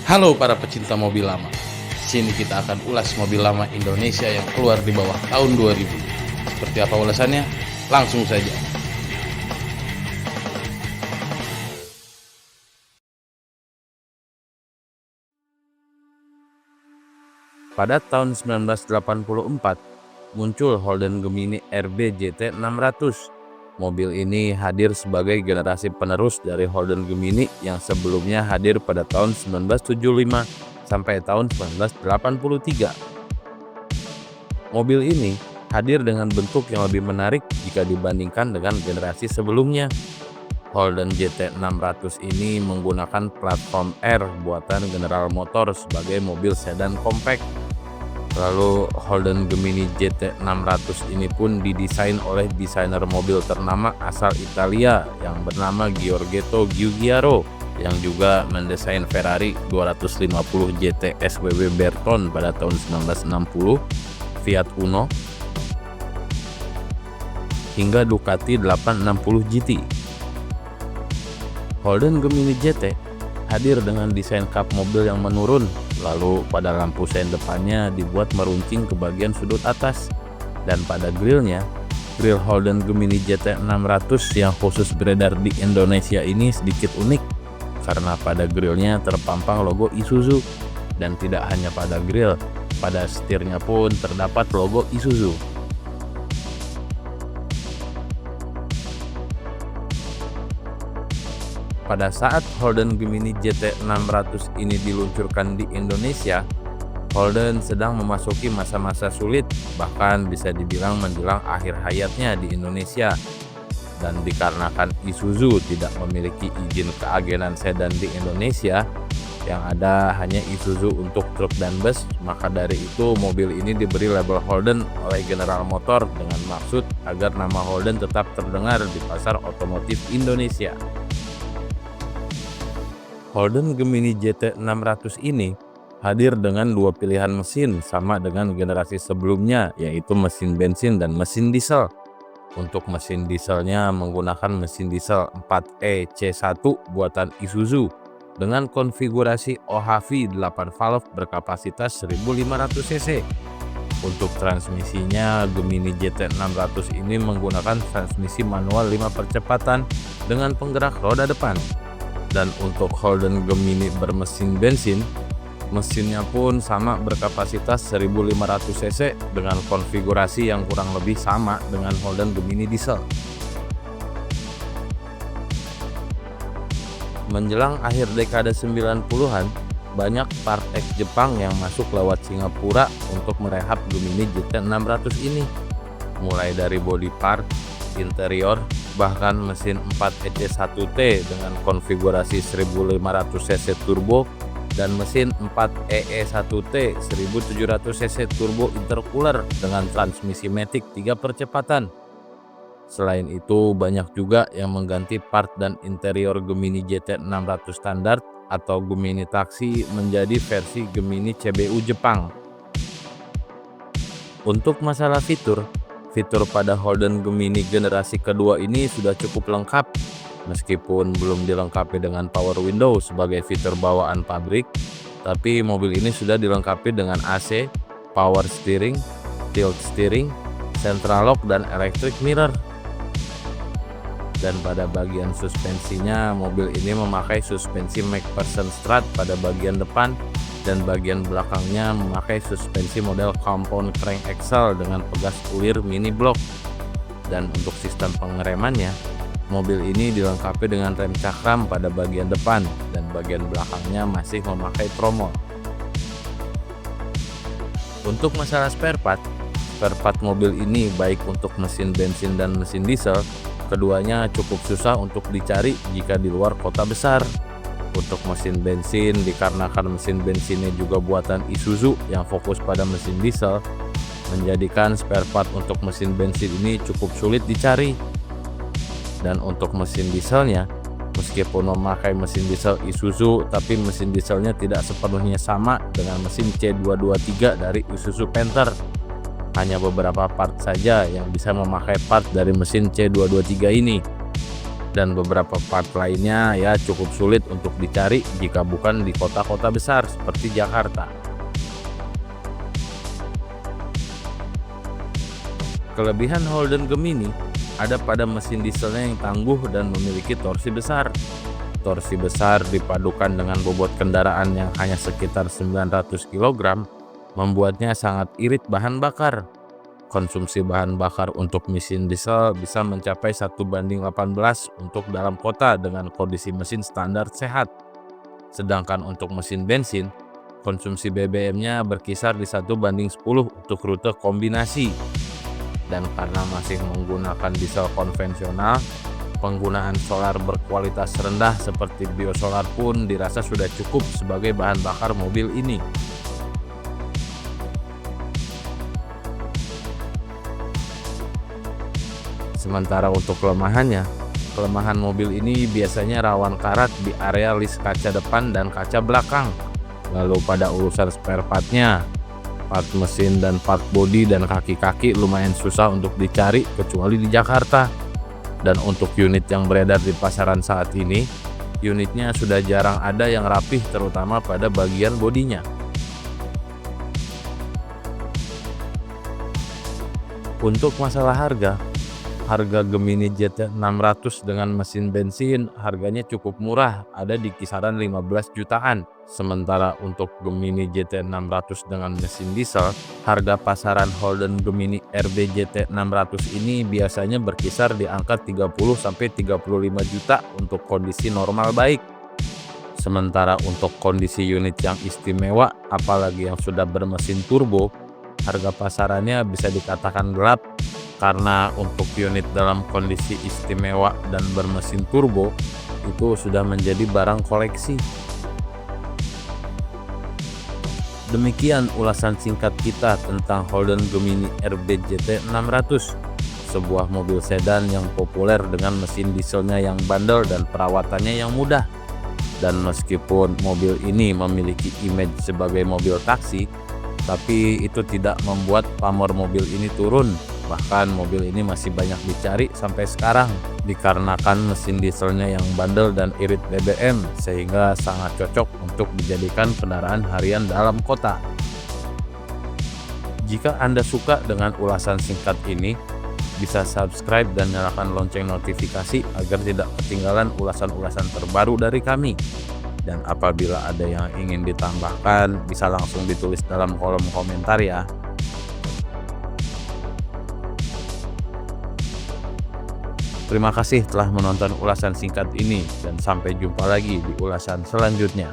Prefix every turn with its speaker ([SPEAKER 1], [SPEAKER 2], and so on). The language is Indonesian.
[SPEAKER 1] Halo para pecinta mobil lama. Sini kita akan ulas mobil lama Indonesia yang keluar di bawah tahun 2000. Seperti apa ulasannya? Langsung saja. Pada tahun 1984, muncul Holden Gemini RB GT 600. Mobil ini hadir sebagai generasi penerus dari Holden Gemini yang sebelumnya hadir pada tahun 1975 sampai tahun 1983. Mobil ini hadir dengan bentuk yang lebih menarik jika dibandingkan dengan generasi sebelumnya. Holden GT 600 ini menggunakan platform R buatan General Motors sebagai mobil sedan compact. Lalu Holden Gemini GT 600 ini pun didesain oleh desainer mobil ternama asal Italia yang bernama Giorgetto Giugiaro, yang juga mendesain Ferrari 250 GT SWB Berton pada tahun 1960, Fiat Uno, hingga Ducati 860 GT. Holden Gemini GT hadir dengan desain kap mobil yang menurun, lalu pada lampu sen depannya dibuat meruncing ke bagian sudut atas, dan pada grillnya, grill Holden Gemini GT 600 yang khusus beredar di Indonesia ini sedikit unik karena pada grillnya terpampang logo Isuzu, dan tidak hanya pada grill, pada setirnya pun terdapat logo Isuzu. Pada saat Holden Gemini GT 600 ini diluncurkan di Indonesia, Holden sedang memasuki masa-masa sulit, bahkan bisa dibilang menjelang akhir hayatnya di Indonesia. Dan dikarenakan Isuzu tidak memiliki izin keagenan sedan di Indonesia, yang ada hanya Isuzu untuk truk dan bus, maka dari itu mobil ini diberi label Holden oleh General Motors dengan maksud agar nama Holden tetap terdengar di pasar otomotif Indonesia. Holden Gemini GT 600 ini hadir dengan dua pilihan mesin sama dengan generasi sebelumnya, yaitu mesin bensin dan mesin diesel. Untuk mesin dieselnya menggunakan mesin diesel 4E C1 buatan Isuzu dengan konfigurasi OHV 8 valve berkapasitas 1500 cc. Untuk transmisinya, Gemini GT 600 ini menggunakan transmisi manual 5 percepatan dengan penggerak roda depan. Dan untuk Holden Gemini bermesin bensin, mesinnya pun sama berkapasitas 1500 cc dengan konfigurasi yang kurang lebih sama dengan Holden Gemini diesel. Menjelang akhir dekade 90-an, banyak part X Jepang yang masuk lewat Singapura untuk merehab Gemini GT 600 ini. Mulai dari body part, interior, bahkan mesin 4EC1T dengan konfigurasi 1500 cc turbo dan mesin 4EE1T 1700 cc turbo intercooler dengan transmisi matic 3 percepatan. Selain itu, banyak juga yang mengganti part dan interior Gemini GT 600 standar atau Gemini Taxi menjadi versi Gemini CBU Jepang. Untuk masalah fitur pada Holden Gemini generasi kedua ini sudah cukup lengkap, meskipun belum dilengkapi dengan power window sebagai fitur bawaan pabrik, tapi mobil ini sudah dilengkapi dengan AC, power steering, tilt steering, central lock, dan electric mirror. Dan pada bagian suspensinya, mobil ini memakai suspensi McPherson Strut pada bagian depan, dan bagian belakangnya memakai suspensi model compound crank axle dengan pegas ulir mini block. Dan untuk sistem pengeremannya, mobil ini dilengkapi dengan rem cakram pada bagian depan, dan bagian belakangnya masih memakai tromol. Untuk masalah spare part mobil ini baik untuk mesin bensin dan mesin diesel, keduanya cukup susah untuk dicari jika di luar kota besar. Untuk mesin bensin, dikarenakan mesin bensinnya juga buatan Isuzu yang fokus pada mesin diesel, menjadikan spare part untuk mesin bensin ini cukup sulit dicari. Dan untuk mesin dieselnya, meskipun memakai mesin diesel Isuzu, tapi mesin dieselnya tidak sepenuhnya sama dengan mesin C223 dari Isuzu Panther. Hanya beberapa part saja yang bisa memakai part dari mesin C223 ini. dan beberapa part lainnya ya cukup sulit untuk dicari jika bukan di kota-kota besar seperti Jakarta. Kelebihan Holden Gemini ada pada mesin dieselnya yang tangguh dan memiliki torsi besar. Torsi besar dipadukan dengan bobot kendaraan yang hanya sekitar 900 kg membuatnya sangat irit bahan bakar. Konsumsi bahan bakar untuk mesin diesel bisa mencapai 1:18 untuk dalam kota dengan kondisi mesin standar sehat. Sedangkan untuk mesin bensin, konsumsi BBM-nya berkisar di 1:10 untuk rute kombinasi. Dan karena masih menggunakan diesel konvensional, penggunaan solar berkualitas rendah seperti biosolar pun dirasa sudah cukup sebagai bahan bakar mobil ini. Sementara untuk kelemahan mobil ini biasanya rawan karat di area lis kaca depan dan kaca belakang. Lalu pada urusan spare partnya, part mesin dan part bodi dan kaki-kaki lumayan susah untuk dicari kecuali di Jakarta. Dan untuk unit yang beredar di pasaran saat ini, unitnya sudah jarang ada yang rapih terutama pada bagian bodinya. Untuk masalah harga Gemini GT 600 dengan mesin bensin harganya cukup murah, ada di kisaran 15 jutaan. Sementara untuk Gemini GT 600 dengan mesin diesel, harga pasaran Holden Gemini RB GT 600 ini biasanya berkisar di angka 30-35 juta untuk kondisi normal baik. Sementara untuk kondisi unit yang istimewa, apalagi yang sudah bermesin turbo, harga pasarannya bisa dikatakan gelap. Karena untuk unit dalam kondisi istimewa dan bermesin turbo itu sudah menjadi barang koleksi. Demikian ulasan singkat kita tentang Holden Gemini RB GT 600, sebuah mobil sedan yang populer dengan mesin dieselnya yang bandel dan perawatannya yang mudah. Dan meskipun mobil ini memiliki image sebagai mobil taksi, tapi itu tidak membuat pamor mobil ini turun. Bahkan mobil ini masih banyak dicari sampai sekarang dikarenakan mesin dieselnya yang bandel dan irit BBM, sehingga sangat cocok untuk dijadikan kendaraan harian dalam kota. Jika Anda suka dengan ulasan singkat ini, bisa subscribe dan nyalakan lonceng notifikasi agar tidak ketinggalan ulasan-ulasan terbaru dari kami. Dan apabila ada yang ingin ditambahkan, bisa langsung ditulis dalam kolom komentar ya. Terima kasih telah menonton ulasan singkat ini dan sampai jumpa lagi di ulasan selanjutnya.